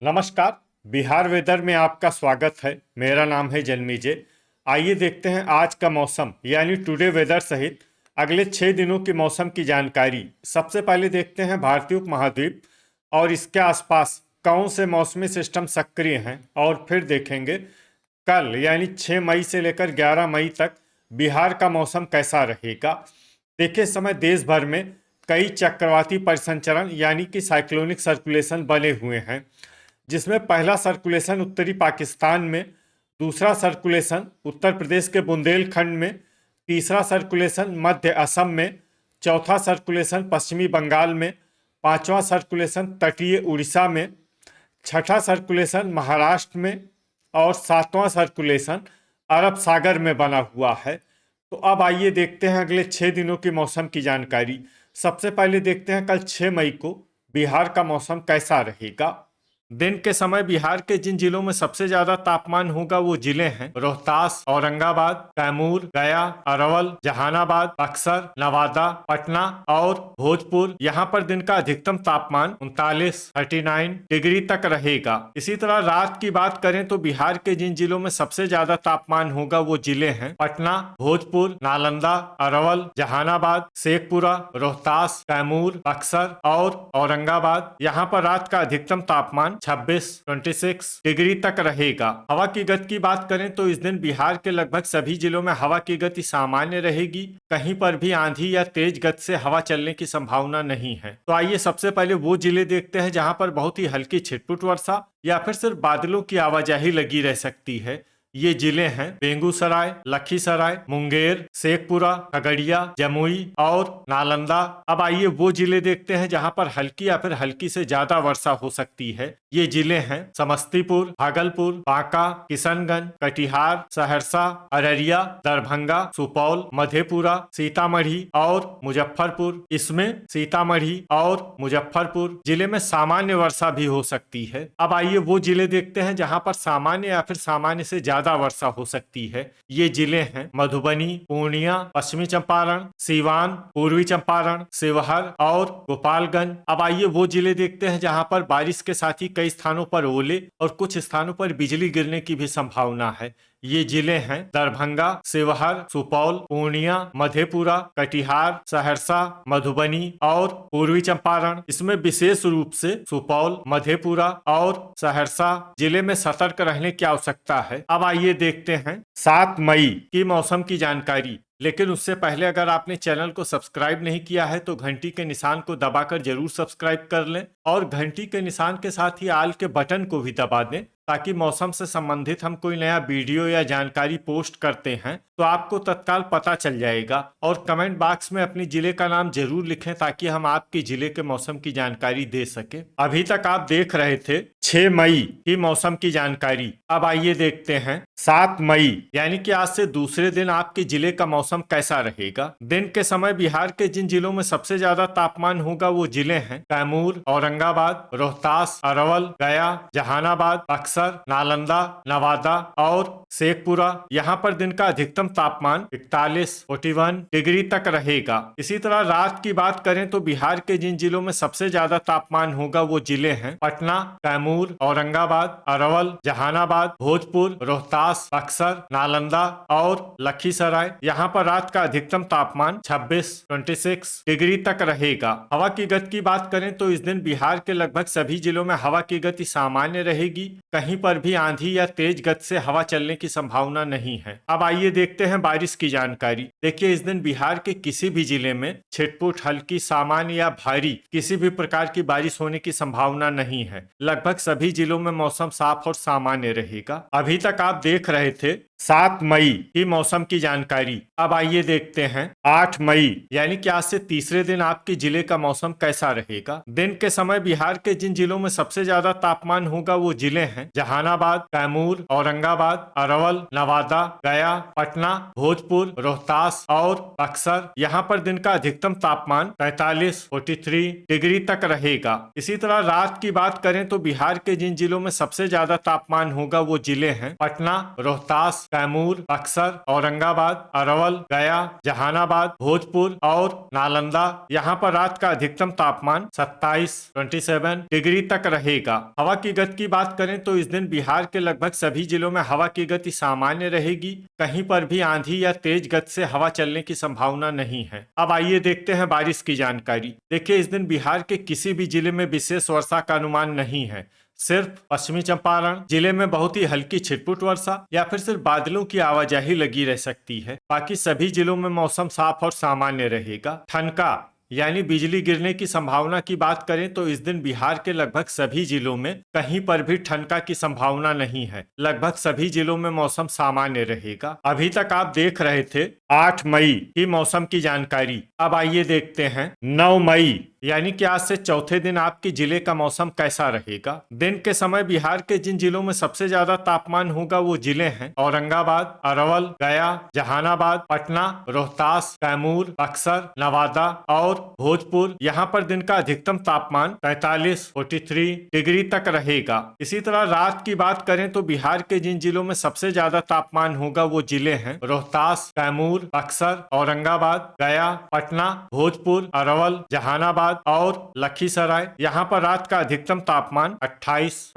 नमस्कार। बिहार वेदर में आपका स्वागत है। मेरा नाम है जन्मीजे। आइए देखते हैं आज का मौसम यानी टुडे वेदर सहित अगले 6 दिनों की मौसम की जानकारी। सबसे पहले देखते हैं भारतीय उपमहाद्वीप और इसके आसपास कौन से मौसमी सिस्टम सक्रिय हैं, और फिर देखेंगे कल यानी 6 मई से लेकर 11 मई तक बिहार का मौसम कैसा रहेगा। देखिए, इस समय देश भर में कई चक्रवाती परिसंचरण यानी कि साइक्लोनिक सर्कुलेशन बने हुए हैं, जिसमें पहला सर्कुलेशन उत्तरी पाकिस्तान में, दूसरा सर्कुलेशन उत्तर प्रदेश के बुंदेलखंड में, तीसरा सर्कुलेशन मध्य असम में, चौथा सर्कुलेशन पश्चिमी बंगाल में, पांचवा सर्कुलेशन तटीय उड़ीसा में, छठा सर्कुलेशन महाराष्ट्र में और सातवां सर्कुलेशन अरब सागर में बना हुआ है। तो अब आइए देखते हैं अगले 6 दिनों की मौसम की जानकारी। सबसे पहले देखते हैं कल 6 मई को बिहार का मौसम कैसा रहेगा। दिन के समय बिहार के जिन जिलों में सबसे ज्यादा तापमान होगा वो जिले हैं रोहतास, औरंगाबाद, कैमूर, गया, अरवल, जहानाबाद, बक्सर, नवादा, पटना और भोजपुर। यहाँ पर दिन का अधिकतम तापमान 39 डिग्री तक रहेगा। इसी तरह रात की बात करें तो बिहार के जिन जिलों में सबसे ज्यादा तापमान होगा वो जिले हैं पटना, भोजपुर, नालंदा, अरवल, जहानाबाद, शेखपुरा, रोहतास, कैमूर, बक्सर और औरंगाबाद। यहाँ पर रात का अधिकतम तापमान 26 डिग्री तक रहेगा। हवा की गति की बात करें तो इस दिन बिहार के लगभग सभी जिलों में हवा की गति सामान्य रहेगी। कहीं पर भी आंधी या तेज गति से हवा चलने की संभावना नहीं है। तो आइए सबसे पहले वो जिले देखते हैं जहां पर बहुत ही हल्की छिटपुट वर्षा या फिर सिर्फ बादलों की आवाजाही लगी रह सकती है। ये जिले हैं बेगूसराय, लखीसराय, मुंगेर, शेखपुरा, खगड़िया, जमुई और नालंदा। अब आइए वो जिले देखते हैं जहां पर हल्की या फिर हल्की से ज्यादा वर्षा हो सकती है। ये जिले हैं समस्तीपुर, भागलपुर, बांका, किशनगंज, कटिहार, सहरसा, अररिया, दरभंगा, सुपौल, मधेपुरा, सीतामढ़ी और मुजफ्फरपुर। इसमें सीतामढ़ी और मुजफ्फरपुर जिले में सामान्य वर्षा भी हो सकती है। अब आइए वो जिले देखते हैं जहां पर सामान्य या फिर सामान्य से ज्यादा वर्षा हो सकती है। ये जिले हैं मधुबनी, पूर्णिया, पश्चिमी चंपारण, सीवान, पूर्वी चंपारण, शिवहर और गोपालगंज। अब आइए वो जिले देखते हैं जहां पर बारिश के साथ ही कई स्थानों पर ओले और कुछ स्थानों पर बिजली गिरने की भी संभावना है। ये जिले हैं दरभंगा, शिवहर, सुपौल, पूर्णिया, मधेपुरा, कटिहार, सहरसा, मधुबनी और पूर्वी चंपारण। इसमें विशेष रूप से सुपौल, मधेपुरा और सहरसा जिले में सतर्क रहने की आवश्यकता है। अब आइए देखते हैं 7 मई की मौसम की जानकारी। लेकिन उससे पहले अगर आपने चैनल को सब्सक्राइब नहीं किया है तो घंटी के निशान को दबाकर जरूर सब्सक्राइब कर लें और घंटी के निशान के साथ ही आल के बटन को भी दबा दें, ताकि मौसम से संबंधित हम कोई नया वीडियो या जानकारी पोस्ट करते हैं तो आपको तत्काल पता चल जाएगा। और कमेंट बॉक्स में अपनी जिले का नाम जरूर लिखें ताकि हम आपके जिले के मौसम की जानकारी दे सके। अभी तक आप देख रहे थे 6 मई की मौसम की जानकारी। अब आइए देखते हैं 7 मई यानी कि आज से दूसरे दिन आपके जिले का मौसम कैसा रहेगा। दिन के समय बिहार के जिन जिलों में सबसे ज्यादा तापमान होगा वो जिले हैं कैमूर, औरंगाबाद, रोहतास, अरवल, गया, जहानाबाद, बक्सर, नालंदा, नवादा और शेखपुरा। यहाँ पर दिन का अधिकतम तापमान 41 डिग्री तक रहेगा। इसी तरह रात की बात करें तो बिहार के जिन जिलों में सबसे ज्यादा तापमान होगा वो जिले हैं पटना, कैमूर, औरंगाबाद, अरवल, जहानाबाद, भोजपुर, रोहतास, बक्सर, नालंदा और लखीसराय। यहाँ पर रात का अधिकतम तापमान 26 डिग्री तक रहेगा। हवा की गति की बात करें तो इस दिन बिहार के लगभग सभी जिलों में हवा की गति सामान्य रहेगी। कहीं पर भी आंधी या तेज गति से हवा चलने की संभावना नहीं है। अब आइए देखते हैं बारिश की जानकारी। देखिए, इस दिन बिहार के किसी भी जिले में छिटपुट, हल्की, सामान्य या भारी किसी भी प्रकार की बारिश होने की संभावना नहीं है। लगभग सभी जिलों में मौसम साफ और सामान्य रहेगा। अभी तक आप देख रहे थे 7 मई की मौसम की जानकारी। अब आइए देखते हैं 8 मई यानी कि आज से तीसरे दिन आपके जिले का मौसम कैसा रहेगा। दिन के समय बिहार के जिन जिलों में सबसे ज्यादा तापमान होगा वो जिले हैं जहानाबाद, कैमूर, औरंगाबाद, अरवल, नवादा, गया, पटना, भोजपुर, रोहतास और बक्सर। यहाँ पर दिन का अधिकतम तापमान 43 डिग्री तक रहेगा। इसी तरह रात की बात करें तो बिहार के जिन जिलों में सबसे ज्यादा तापमान होगा वो जिले हैं पटना, रोहतास, कैमूर, बक्सर, औरंगाबाद, अरवल, गया, जहानाबाद, भोजपुर और नालंदा। यहाँ पर रात का अधिकतम तापमान 27 डिग्री तक रहेगा। हवा की गति की बात करें तो इस दिन बिहार के लगभग सभी जिलों में हवा की गति सामान्य रहेगी। कहीं पर भी आंधी या तेज गति से हवा चलने की संभावना नहीं है। अब आइए देखते हैं बारिश की जानकारी। देखिए, इस दिन बिहार के किसी भी जिले में विशेष वर्षा का अनुमान नहीं है। सिर्फ पश्चिमी चंपारण जिले में बहुत ही हल्की छिटपुट वर्षा या फिर सिर्फ बादलों की आवाजाही लगी रह सकती है। बाकी सभी जिलों में मौसम साफ और सामान्य रहेगा। ठनका यानी बिजली गिरने की संभावना की बात करें तो इस दिन बिहार के लगभग सभी जिलों में कहीं पर भी ठनका की संभावना नहीं है। लगभग सभी जिलों में मौसम सामान्य रहेगा। अभी तक आप देख रहे थे 8 मई की मौसम की जानकारी। अब आइए देखते हैं 9 मई यानी कि आज से चौथे दिन आपके जिले का मौसम कैसा रहेगा। दिन के समय बिहार के जिन जिलों में सबसे ज्यादा तापमान होगा वो जिले हैं औरंगाबाद, अरवल, गया, जहानाबाद, पटना, रोहतास, कैमूर, बक्सर, नवादा और भोजपुर। यहाँ पर दिन का अधिकतम तापमान 43 डिग्री तक रहेगा। इसी तरह रात की बात करें तो बिहार के जिन जिलों में सबसे ज्यादा तापमान होगा वो जिले हैं रोहतास, कैमूर, बक्सर, औरंगाबाद, गया, पटना, भोजपुर, अरवल, जहानाबाद और लखीसराय। यहाँ पर रात का अधिकतम तापमान 28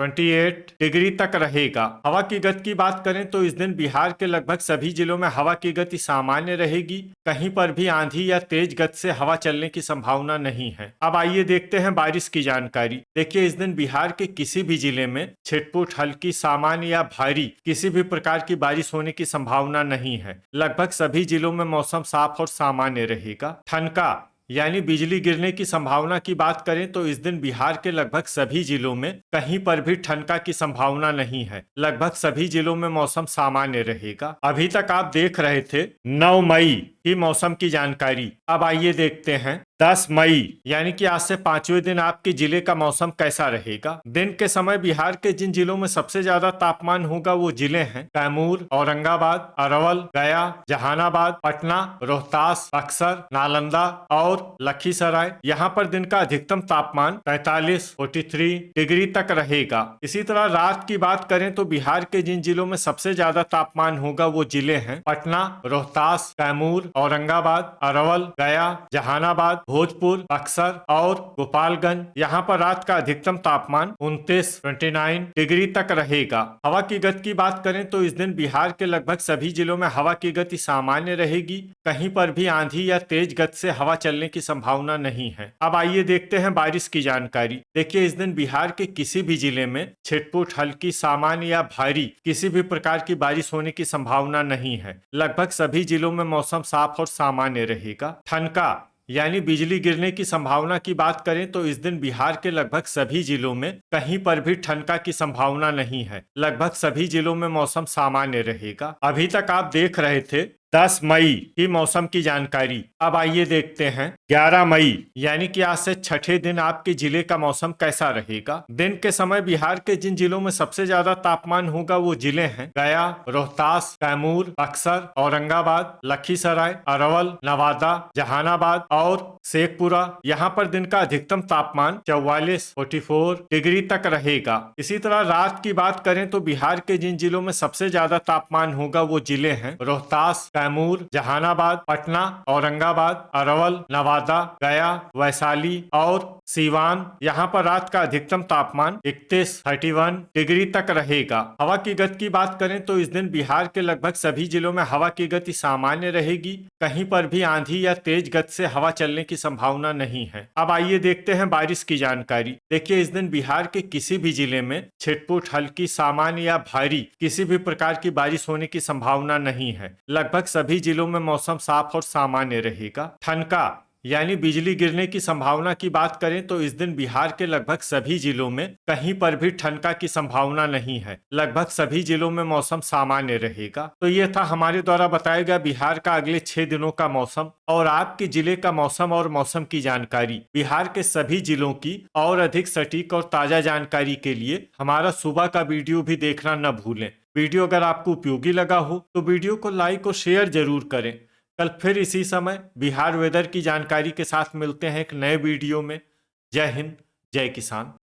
डिग्री तक रहेगा। हवा की गति की बात करें तो इस दिन बिहार के लगभग सभी जिलों में हवा की गति सामान्य रहेगी। कहीं पर भी आंधी या तेज गति से हवा चलने की संभावना नहीं है। अब आइए देखते हैं बारिश की जानकारी। देखिए, इस दिन बिहार के किसी भी जिले में छिटपुट, हल्की, सामान्य या भारी किसी भी प्रकार की बारिश होने की संभावना नहीं है। लगभग सभी जिलों में मौसम साफ और सामान्य रहेगा। ठनका यानी बिजली गिरने की संभावना की बात करें तो इस दिन बिहार के लगभग सभी जिलों में कहीं पर भी ठनका की संभावना नहीं है। लगभग सभी जिलों में मौसम सामान्य रहेगा। अभी तक आप देख रहे थे 9 मई की मौसम की जानकारी। अब आइए देखते हैं 10 मई यानी कि आज से 5वें दिन आपके जिले का मौसम कैसा रहेगा। दिन के समय बिहार के जिन जिलों में सबसे ज्यादा तापमान होगा वो जिले हैं कैमूर, औरंगाबाद, अरवल, गया, जहानाबाद, पटना, रोहतास, बक्सर, नालंदा और लखीसराय। यहाँ पर दिन का अधिकतम तापमान 43 डिग्री तक रहेगा। इसी तरह रात की बात करें तो बिहार के जिन जिलों में सबसे ज्यादा तापमान होगा वो जिले हैं पटना, रोहतास, कैमूर, औरंगाबाद, अरवल, गया, जहानाबाद, भोजपुर, बक्सर और गोपालगंज। यहाँ पर रात का अधिकतम तापमान 29 डिग्री तक रहेगा। हवा की गति की बात करें तो इस दिन बिहार के लगभग सभी जिलों में हवा की गति सामान्य रहेगी। कहीं पर भी आंधी या तेज गति से हवा चलने की संभावना नहीं है। अब आइए देखते हैं बारिश की जानकारी। देखिए, इस दिन बिहार के किसी भी जिले में छिटपुट, हल्की, सामान्य या भारी किसी भी प्रकार की बारिश होने की संभावना नहीं है। लगभग सभी जिलों में मौसम साफ और सामान्य रहेगा। ठनका यानी बिजली गिरने की संभावना की बात करें तो इस दिन बिहार के लगभग सभी जिलों में कहीं पर भी ठनका की संभावना नहीं है। लगभग सभी जिलों में मौसम सामान्य रहेगा। अभी तक आप देख रहे थे 10 मई की मौसम की जानकारी। अब आइए देखते हैं 11 मई यानी कि आज से छठे दिन आपके जिले का मौसम कैसा रहेगा। दिन के समय बिहार के जिन जिलों में सबसे ज्यादा तापमान होगा वो जिले हैं गया, रोहतास, कैमूर, बक्सर, औरंगाबाद, लखीसराय, अरवल, नवादा, जहानाबाद और शेखपुरा। यहाँ पर दिन का अधिकतम तापमान 44 डिग्री तक रहेगा। इसी तरह रात की बात करें तो बिहार के जिन जिलों में सबसे ज्यादा तापमान होगा वो जिले हैं रोहतास, कैमूर, जहानाबाद, पटना, औरंगाबाद, अरवल, नवादा, गया, वैशाली और सीवान। यहाँ पर रात का अधिकतम तापमान 31 डिग्री तक रहेगा। हवा की गति की बात करें तो इस दिन बिहार के लगभग सभी जिलों में हवा की गति सामान्य रहेगी। कहीं पर भी आंधी या तेज गति से हवा चलने की संभावना नहीं है। अब आइए देखते हैं बारिश की जानकारी। देखिए, इस दिन बिहार के किसी भी जिले में छिटपुट, हल्की, सामान्य या भारी किसी भी प्रकार की बारिश होने की संभावना नहीं है। लगभग सभी जिलों में मौसम साफ और सामान्य रहेगा। ठनका यानी बिजली गिरने की संभावना की बात करें तो इस दिन बिहार के लगभग सभी जिलों में कहीं पर भी ठनका की संभावना नहीं है। लगभग सभी जिलों में मौसम सामान्य रहेगा। तो ये था हमारे द्वारा बताया गया बिहार का अगले 6 दिनों का मौसम और आपके जिले का मौसम और मौसम की जानकारी। बिहार के सभी जिलों की और अधिक सटीक और ताजा जानकारी के लिए हमारा सुबह का वीडियो भी देखना न भूलें। वीडियो अगर आपको उपयोगी लगा हो तो वीडियो को लाइक और शेयर जरूर करें। कल फिर इसी समय बिहार वेदर की जानकारी के साथ मिलते हैं एक नए वीडियो में। जय हिंद, जय किसान।